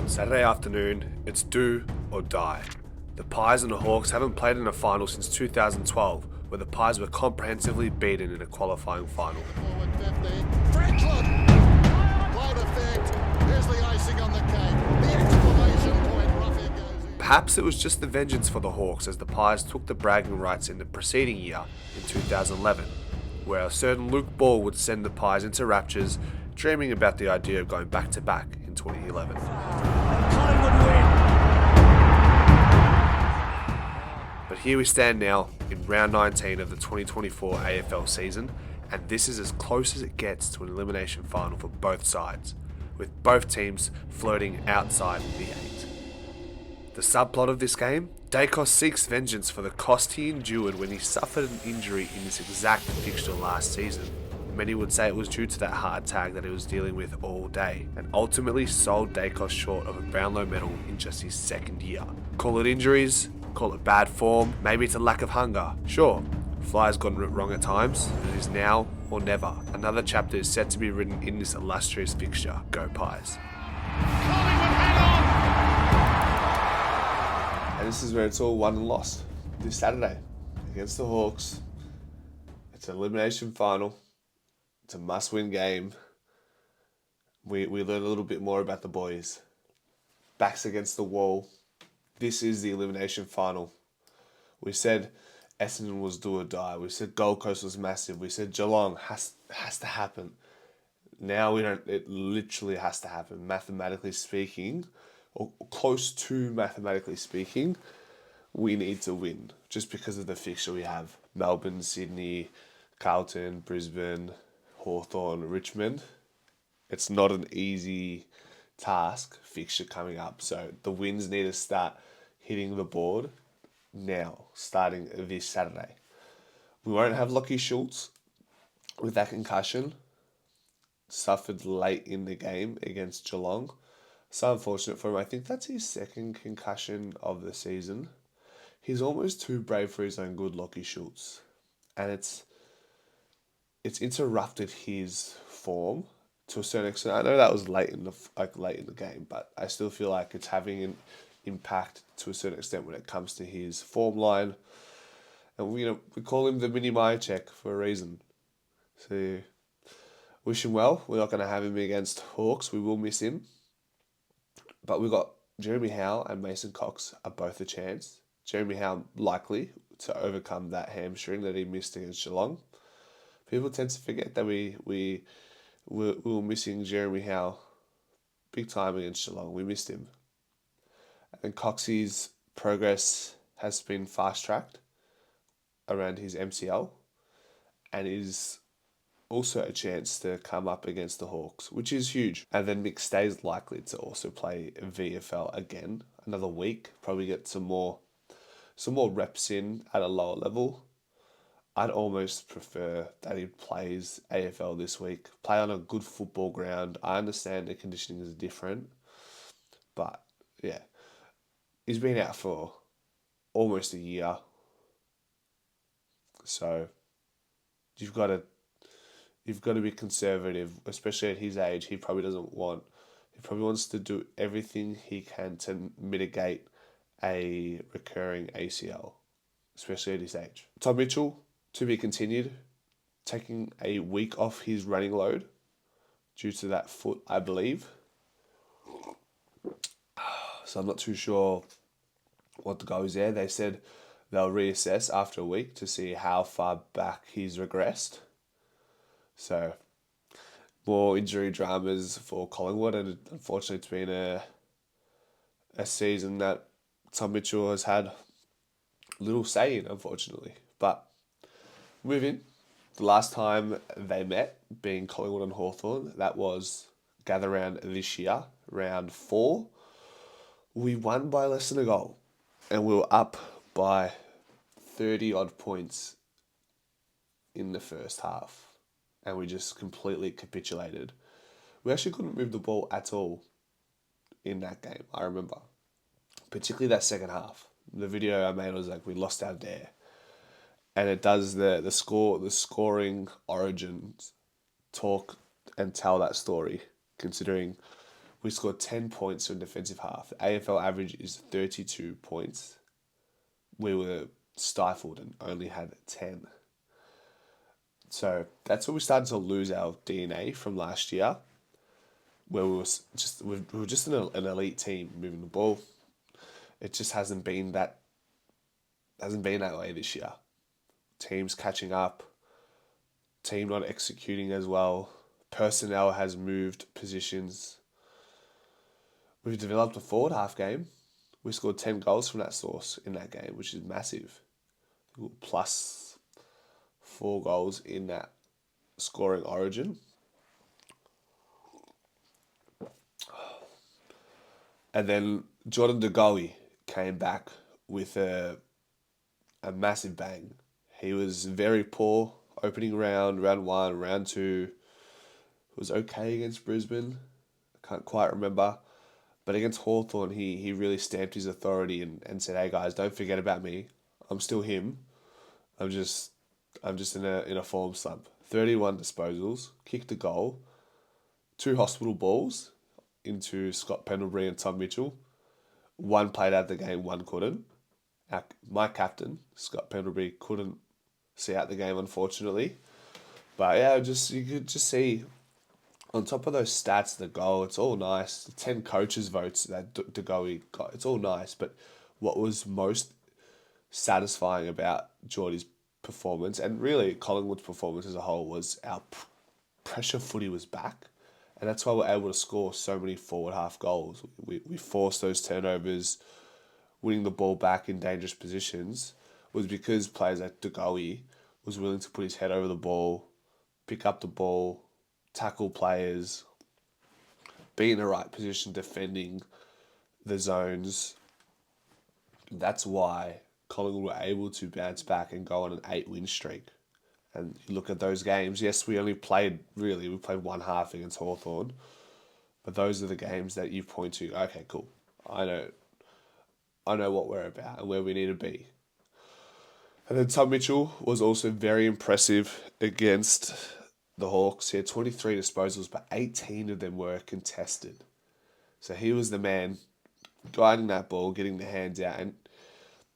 Saturday afternoon, it's do or die. The Pies and the Hawks haven't played in a final since 2012, where the Pies were comprehensively beaten in a qualifying final. Forward 50. Franklin! Quite effect. Here's the icing on the cake. The exclamation point. Ruffy goes in. Perhaps it was just the vengeance for the Hawks as the Pies took the bragging rights in the preceding year, in 2011, where a certain Luke Ball would send the Pies into raptures, dreaming about the idea of going back-to-back in 2011. Collingwood win. But here we stand now in round 19 of the 2024 AFL season, and this is as close as it gets to an elimination final for both sides, with both teams flirting outside the 8. The subplot of this game, Dacos seeks vengeance for the cost he endured when he suffered an injury in this exact fixture last season. Many would say it was due to that hard tag that he was dealing with all day, and ultimately sold Dacos short of a Brownlow medal in just his second year. Call it injuries, call it bad form, maybe it's a lack of hunger. Sure, Fly's gotten it wrong at times, but it is now or never. Another chapter is set to be written in this illustrious fixture. Go Pies. Collingwood hang on! And this is where it's all won and lost. This Saturday, against the Hawks, it's an elimination final. It's a must-win game. We learn a little bit more about the boys. Backs against the wall. This is the elimination final. We said Essendon was do or die. We said Gold Coast was massive. We said Geelong has to happen. Now we don't. It literally has to happen. Mathematically speaking, or close to mathematically speaking, we need to win just because of the fixture we have. Melbourne, Sydney, Carlton, Brisbane, Hawthorn, Richmond. It's not an easy task fixture coming up. So the wins need to start hitting the board now, starting this Saturday. We won't have Lockie Schultz with that concussion. Suffered late in the game against Geelong. So unfortunate for him. I think that's his second concussion of the season. He's almost too brave for his own good, Lockie Schultz. And it's interrupted his form to a certain extent. I know that was late in the game, but I still feel like it's having an impact to a certain extent when it comes to his form line. And we call him the mini Myercheck for a reason. So wish him well. We're not going to have him against Hawks. We will miss him. But we've got Jeremy Howe and Mason Cox are both a chance. Jeremy Howe likely to overcome that hamstring that he missed against Geelong. People tend to forget that we were missing Jeremy Howe big time against Geelong. We missed him. And Coxie's progress has been fast-tracked around his MCL and is also a chance to come up against the Hawks, which is huge. And then Mick stays likely to also play VFL again another week, probably get some more reps in at a lower level. I'd almost prefer that he plays AFL this week, play on a good football ground. I understand the conditioning is different, but yeah, he's been out for almost a year. So you've got to be conservative, especially at his age. He probably wants to do everything he can to mitigate a recurring ACL, especially at his age. Tom Mitchell, to be continued, taking a week off his running load due to that foot, I believe. So I'm not too sure what the goal is there. They said they'll reassess after a week to see how far back he's regressed. So more injury dramas for Collingwood, and unfortunately it's been a season that Tom Mitchell has had little say in, unfortunately. But moving, the last time they met, being Collingwood and Hawthorn, that was gather round this year, round 4. We won by less than a goal, and we were up by 30 odd points in the first half, and we just completely capitulated. We actually couldn't move the ball at all in that game, I remember. Particularly that second half. The video I made was like, we lost our dare. And it does the scoring origins talk and tell that story, considering we scored 10 points in defensive half. The AFL average is 32 points. We were stifled and only had 10. So that's where we started to lose our DNA from last year, where we were just an elite team moving the ball. It just hasn't been that way this year. Teams catching up, team not executing as well. Personnel has moved positions. We've developed a forward half game. We scored 10 goals from that source in that game, which is massive. Plus 4 goals in that scoring origin. And then Jordan De Goey came back with a massive bang. He was very poor opening round 1, round 2. It was okay against Brisbane. I can't quite remember. But against Hawthorn, he really stamped his authority and said, "Hey guys, don't forget about me. I'm still him. I'm just in a form slump." 31 disposals, kicked a goal, 2 hospital balls into Scott Pendlebury and Tom Mitchell. One played out the game, one couldn't. My captain, Scott Pendlebury, couldn't see out the game, unfortunately. But yeah, you could just see on top of those stats, the goal, it's all nice. The 10 coaches' votes that De Goey got, it's all nice. But what was most satisfying about Geordie's performance, and really Collingwood's performance as a whole, was our pressure footy was back. And that's why we're able to score so many forward half goals. We forced those turnovers, winning the ball back in dangerous positions, was because players like De Goey was willing to put his head over the ball, pick up the ball, tackle players, be in the right position defending the zones. That's why Collingwood were able to bounce back and go on an 8-win streak. And you look at those games, yes, we played one half against Hawthorn, but those are the games that you point to, okay, cool, I know what we're about and where we need to be. And then Tom Mitchell was also very impressive against the Hawks. He had 23 disposals, but 18 of them were contested. So he was the man guiding that ball, getting the hands out. And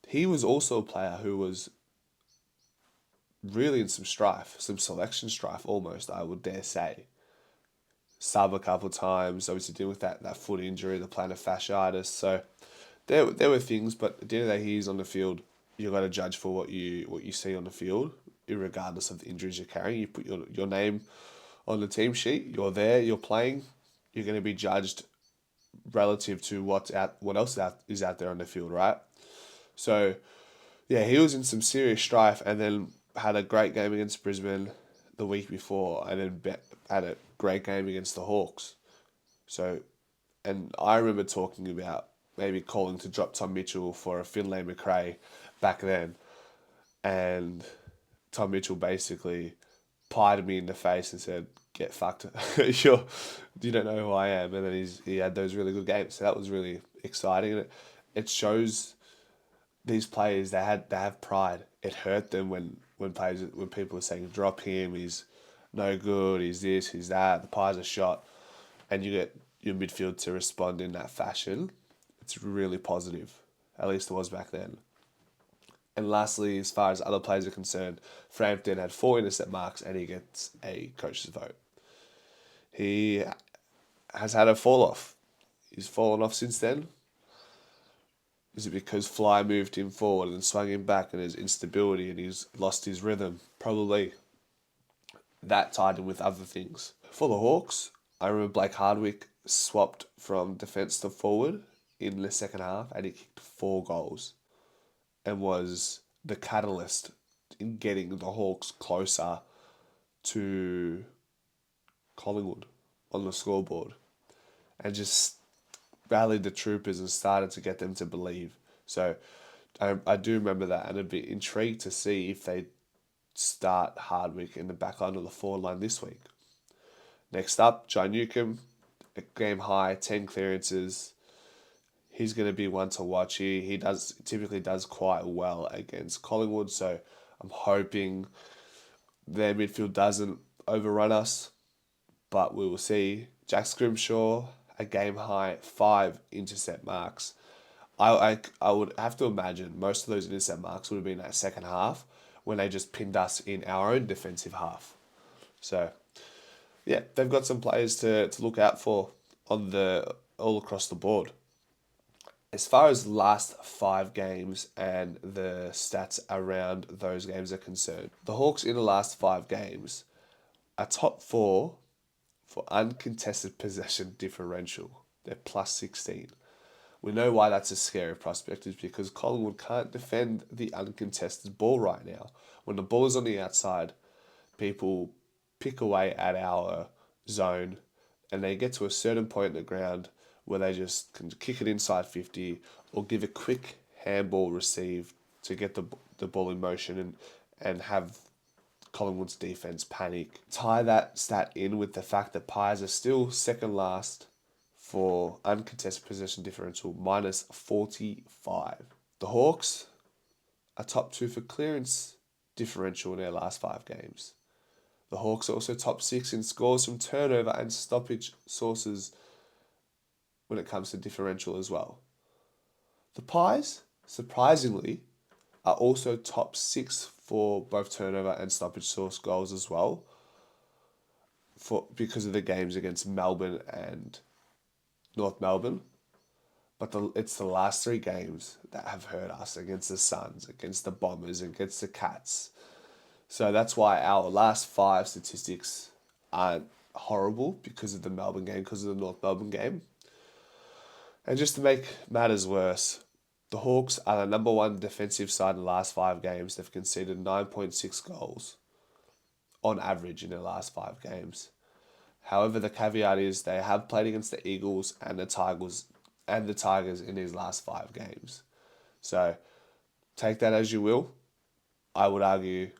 he was also a player who was really in some strife, some selection strife almost, I would dare say. Sub a couple of times, obviously dealing with that foot injury, the plantar fasciitis. So there were things, but at the end of the day, he's on the field. You've got to judge for what you see on the field, regardless of the injuries you're carrying. You put your name on the team sheet, you're there, you're playing, you're going to be judged relative to what else is out there on the field, right? So, yeah, he was in some serious strife and then had a great game against Brisbane the week before and then had a great game against the Hawks. So, and I remember talking about maybe calling to drop Tom Mitchell for a Finlay McRae back then. And Tom Mitchell basically pied me in the face and said, "Get fucked. You don't know who I am." And then he had those really good games. So that was really exciting. And it shows these players, they have pride. It hurt them when people are saying, "Drop him, he's no good, he's this, he's that, the pies are shot." And you get your midfield to respond in that fashion. It's really positive. At least it was back then. And lastly, as far as other players are concerned, Frampton had 4 intercept marks and he gets a coach's vote. He has had a fall off. He's fallen off since then. Is it because Fly moved him forward and swung him back and his instability and he's lost his rhythm? Probably. That tied in with other things. For the Hawks, I remember Blake Hardwick swapped from defence to forward in the second half and he kicked 4 goals and was the catalyst in getting the Hawks closer to Collingwood on the scoreboard and just rallied the troopers and started to get them to believe. So I do remember that, and I'd be intrigued to see if they start Hardwick in the back line of the forward line this week. Next up, Jai Newcomb, a game high, 10 clearances. He's going to be one to watch. He typically does quite well against Collingwood, so I'm hoping their midfield doesn't overrun us, but we will see. Jack Scrimshaw a game high 5 intercept marks. I would have to imagine most of those intercept marks would have been that second half when they just pinned us in our own defensive half. So, yeah, they've got some players to look out for on the all across the board. As far as last 5 games and the stats around those games are concerned, the Hawks in the last 5 games are top 4 for uncontested possession differential. They're plus 16. We know why that's a scary prospect is because Collingwood can't defend the uncontested ball right now. When the ball is on the outside, people pick away at our zone and they get to a certain point in the ground where they just can kick it inside 50 or give a quick handball receive to get the ball in motion and have Collingwood's defence panic. Tie that stat in with the fact that Pies are still second last for uncontested possession differential, minus 45. The Hawks are top 2 for clearance differential in their last 5 games. The Hawks are also top 6 in scores from turnover and stoppage sources when it comes to differential as well. The Pies, surprisingly, are also top 6 for both turnover and stoppage source goals as well, because of the games against Melbourne and North Melbourne. But it's the last 3 games that have hurt us, against the Suns, against the Bombers, against the Cats. So that's why our last 5 statistics aren't horrible because of the Melbourne game, because of the North Melbourne game. And just to make matters worse, the Hawks are the number 1 defensive side in the last 5 games. They've conceded 9.6 goals on average in their last 5 games. However, the caveat is they have played against the Eagles and the Tigers in these last 5 games. So take that as you will. I would argue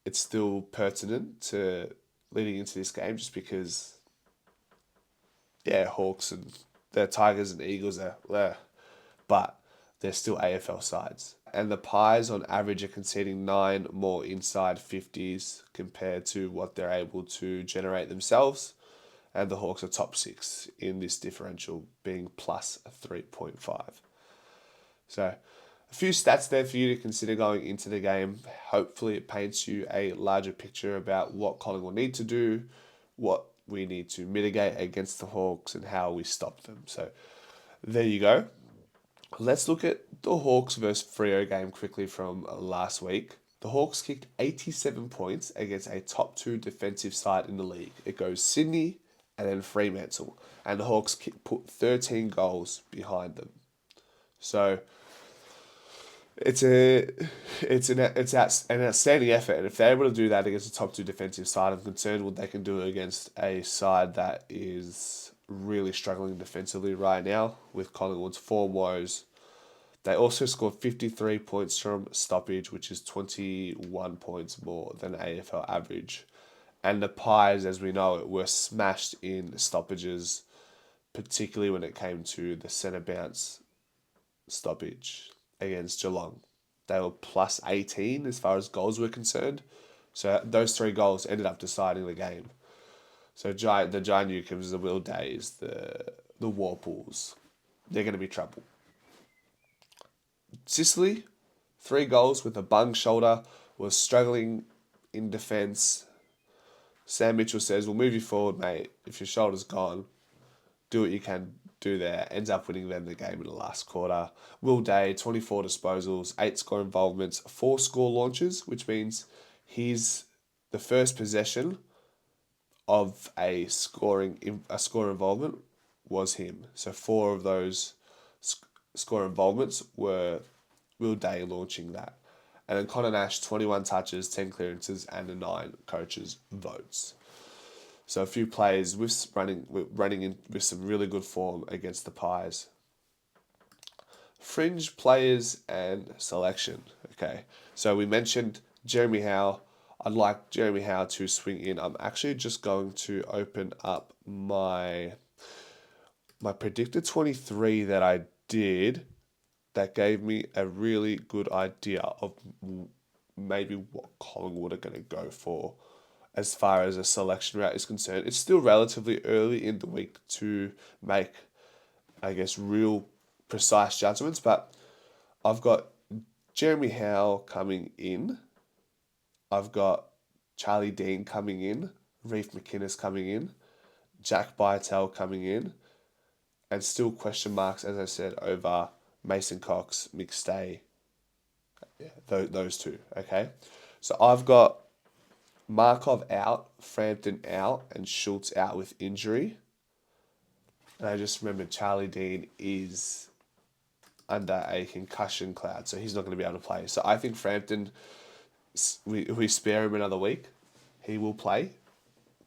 it's still pertinent to leading into this game just because, Hawks and the Tigers and Eagles are there, but they're still AFL sides. And the Pies on average are conceding 9 more inside 50s compared to what they're able to generate themselves. And the Hawks are top 6 in this differential, being plus 3.5. So a few stats there for you to consider going into the game. Hopefully it paints you a larger picture about what Collingwood need to do, what we need to mitigate against the Hawks, and how we stop them. So there you go. Let's look at the Hawks versus Freo game quickly from last week. The Hawks kicked 87 points against a top 2 defensive side in the league. It goes Sydney and then Fremantle. And the Hawks put 13 goals behind them. So it's an outstanding effort. And if they're able to do that against a top 2 defensive side, I'm concerned what they can do against a side that is really struggling defensively right now with Collingwood's form woes. They also scored 53 points from stoppage, which is 21 points more than AFL average. And the Pies, as we know it, were smashed in stoppages, particularly when it came to the centre bounce stoppage against Geelong. They were plus 18 as far as goals were concerned. So those 3 goals ended up deciding the game. So the Giant Newcombs, the Will Days, the Warples, they're going to be trouble. Sicily, 3 goals with a bung shoulder, was struggling in defence. Sam Mitchell says, we'll move you forward, mate. If your shoulder's gone, do what you can do there. Ends up winning them the game in the last quarter. Will Day, 24 disposals, 8 score involvements, 4 score launches, which means he's the first possession of a score involvement was him. So 4 of those score involvements were Will Day launching that. And then Connor Nash, 21 touches, 10 clearances, and the 9 coaches' votes. So a few players running in with some really good form against the Pies. Fringe players and selection. Okay, so we mentioned Jeremy Howe. I'd like Jeremy Howe to swing in. I'm actually just going to open up my predicted 23 that I did. That gave me a really good idea of maybe what Collingwood are going to go for as far as a selection route is concerned. It's still relatively early in the week to make, I guess, real precise judgments, but I've got Jeremy Howe coming in. I've got Charlie Dean coming in, Reef McInnes coming in, Jack Bytel coming in, and still question marks, as I said, over Mason Cox, McStay, those two, okay? So I've got Markov out, Frampton out, and Schultz out with injury. And I just remembered Charlie Dean is under a concussion cloud, so he's not going to be able to play. So I think Frampton, we spare him another week. He will play.